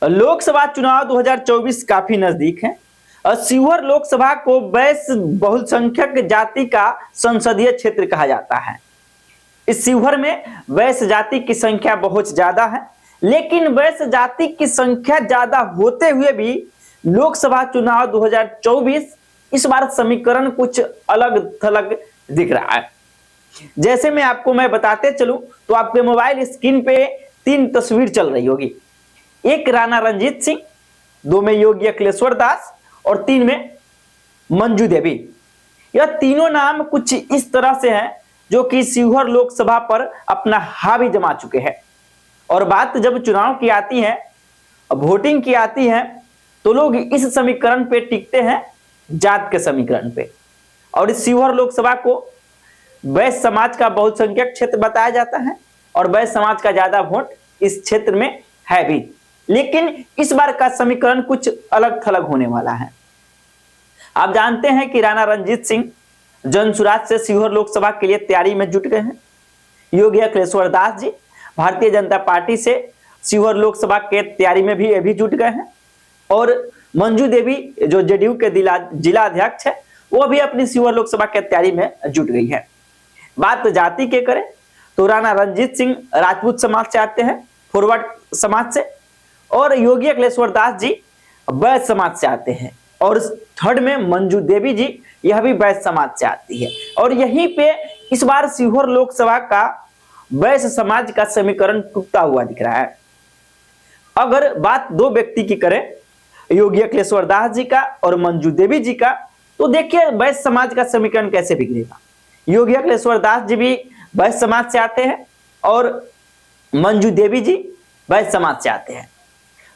लोकसभा चुनाव 2024 काफी नजदीक है और शिवहर लोकसभा को वैश्य बहुसंख्यक जाति का संसदीय क्षेत्र कहा जाता है। इस शिवहर में वैश्य जाति की संख्या बहुत ज्यादा है, लेकिन वैश्य जाति की संख्या ज्यादा होते हुए भी लोकसभा चुनाव 2024 इस बार समीकरण कुछ अलग थलग दिख रहा है। जैसे मैं बताते चलूं तो आपके मोबाइल स्क्रीन पे 3 तस्वीर चल रही होगी। एक राणा रणजीत सिंह, 2 में योगी अखिलेश्वर दास और 3 में मंजू देवी। यह तीनों नाम कुछ इस तरह से हैं जो कि शिवहर लोकसभा पर अपना हावी जमा चुके हैं। और बात जब चुनाव की आती है, वोटिंग की आती है, तो लोग इस समीकरण पे टिकते हैं, जात के समीकरण पे। और इस शिवहर लोकसभा को वैश्य समाज का बहुसंख्यक क्षेत्र बताया जाता है और वैश्य समाज का ज्यादा वोट इस क्षेत्र में है भी। लेकिन इस बार का समीकरण कुछ अलग थलग होने वाला है। आप जानते हैं कि राणा रणजीत सिंह जनसुराज से शिवहर लोकसभा के लिए तैयारी में जुट गए हैं। योगी अखिलेश्वर दास जी भारतीय जनता पार्टी से शिवहर लोकसभा के तैयारी में भी जुट गए हैं। और मंजू देवी जो जेडीयू के जिला अध्यक्ष है, वो भी अपनी शिवहर लोकसभा के तैयारी में जुट गई है। बात जाति के करें तो राणा रणजीत सिंह राजपूत समाज से आते हैं, फॉरवर्ड समाज से, और योगी अखिलेश्वर दास जी वैश्य समाज से आते हैं। और थर्ड में मंजू देवी जी, यह भी वैश्य समाज से आती है। और यहीं पे इस बार शिवहर लोकसभा का वैश्य समाज का समीकरण टूटता हुआ दिख रहा है। अगर बात 2 व्यक्ति की करें, योगी अखिलेश्वर दास जी का और मंजू देवी जी का, तो देखिए वैश्य समाज का समीकरण कैसे बिगड़ेगा। योगी अखिलेश्वर दास जी भी वैश्य समाज से आते हैं और मंजू देवी जी वैश्य समाज से आते हैं।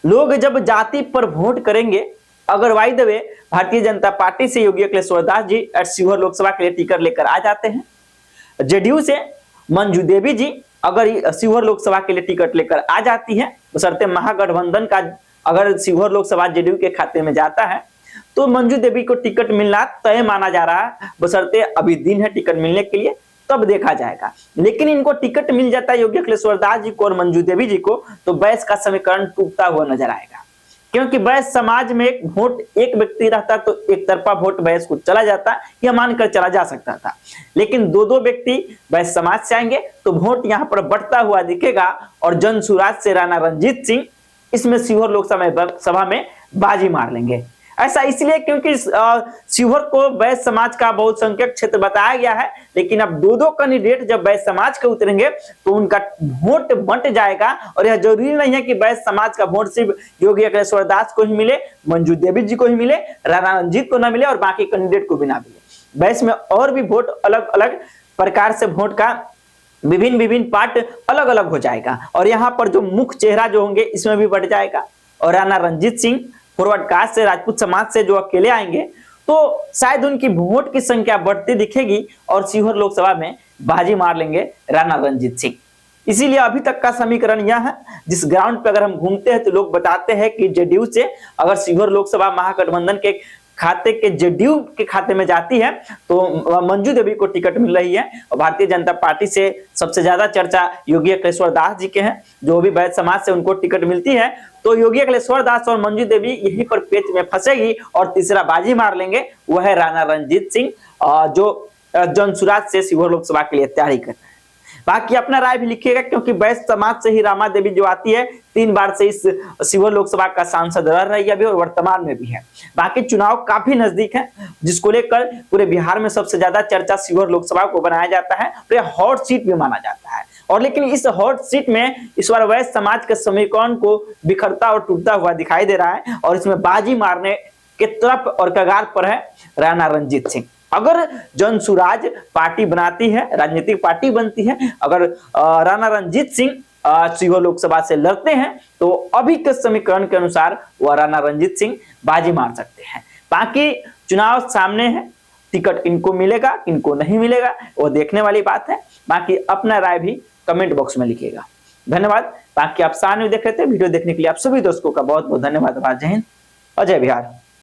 लोग जब जाति पर वोट करेंगे, अगर by the way Bharatiya Janata party से योगी अखिलेश्वर दास जी शिवहर लोकसभा के लिए टिकट लेकर आ जाते हैं, जेडीयू से मंजू देवी जी अगर शिवहर लोकसभा के लिए टिकट लेकर आ जाती है, बशर्ते महागठबंधन का अगर शिवहर लोकसभा जेडीयू के खाते में जाता है, तो मंजू देवी को टिकट मिलना तय माना जा रहा है। बशर्ते अभी दिन है टिकट मिलने के लिए, तब देखा जाएगा। लेकिन इनको टिकट मिल जाता है योगी अखिलेश्वर दास जी को और मंजू देवी जी को, तो वैश्य का समीकरण टूटता हुआ नजर आएगा। क्योंकि वैश्य समाज में एक वोट एक व्यक्ति रहता तो एक तरफा वोट वैश्य को चला जाता, यह मानकर चला जा सकता था। लेकिन 2 व्यक्ति वैश्य समाज से आएंगे तो वोट यहाँ पर बढ़ता हुआ दिखेगा और जनसुराज से राणा रणजीत सिंह इसमें शिवहर लोकसभा में बाजी मार लेंगे। ऐसा इसलिए क्योंकि शिवहर को वैश्य समाज का बहुसंख्यक क्षेत्र बताया गया है। लेकिन अब 2 कैंडिडेट जब वैश्य समाज के उतरेंगे तो उनका वोट बंट जाएगा। और यह जरूरी नहीं है कि वैश्य समाज का वोट सिर्फ योगी अखिलेश्वर दास को ही मिले, मंजू देवी जी को ही मिले, राणा रणजीत को ना मिले और बाकी कैंडिडेट को भी ना मिले। वैश्य में और भी वोट अलग अलग प्रकार से वोट का विभिन्न पार्ट अलग अलग हो जाएगा। और यहाँ पर जो मुख्य चेहरा जो होंगे इसमें भी बढ़ जाएगा। और राणा रणजीत सिंह फॉरवर्ड कास्ट से, राजपूत समाज से जो अकेले आएंगे तो शायद उनकी वोट की संख्या बढ़ती दिखेगी और शिवहर लोकसभा में बाजी मार लेंगे राणा रणजीत सिंह। इसीलिए अभी तक का समीकरण यह है, जिस ग्राउंड पे अगर हम घूमते हैं तो लोग बताते हैं कि जेडीयू से अगर शिवहर लोकसभा महागठबंधन के खाते के जेडीयू के खाते में जाती है तो मंजू देवी को टिकट मिल रही है। और भारतीय जनता पार्टी से सबसे ज्यादा चर्चा योगी अखिलेश्वर दास जी के हैं, जो भी वैश्य समाज से उनको टिकट मिलती है। तो योगी अखिलेश्वर दास और मंजू देवी यहीं पर पेच में फंसेगी और तीसरा बाजी मार लेंगे, वह है राणा रणजीत सिंह जो जनसुराज से शिवहर लोकसभा के लिए तैयारी कर रहे हैं। बाकी अपना राय भी लिखिएगा, क्योंकि वैश्य समाज से ही रामा देवी जो आती है 3 बार से इस शिवहर लोकसभा का सांसद रह रही है अभी और वर्तमान में भी है। बाकी चुनाव काफी नजदीक है, जिसको लेकर पूरे बिहार में सबसे ज्यादा चर्चा शिवहर लोकसभा को बनाया जाता है। तो यह हॉट सीट भी माना जाता है। और लेकिन इस हॉट सीट में इस बार वैश्य समाज के समीकरण को बिखरता और टूटता हुआ दिखाई दे रहा है और इसमें बाजी मारने के तरफ और कगार पर है राणा रणजीत सिंह। अगर जनसुराज पार्टी बनाती है, राजनीतिक पार्टी बनती है, अगर राणा रणजीत सिंह शिवहर लोकसभा से लड़ते हैं तो अभी के समीकरण के अनुसार वह राणा रणजीत सिंह बाजी मार सकते हैं। बाकी चुनाव सामने है, टिकट किनको मिलेगा किनको नहीं मिलेगा वो देखने वाली बात है। बाकी अपना राय भी कमेंट बॉक्स में लिखिएगा। धन्यवाद। बाकी आप सामने देख रहे थे, वीडियो देखने के लिए आप सभी दोस्तों का बहुत बहुत धन्यवाद। जय हिंद और जय बिहार।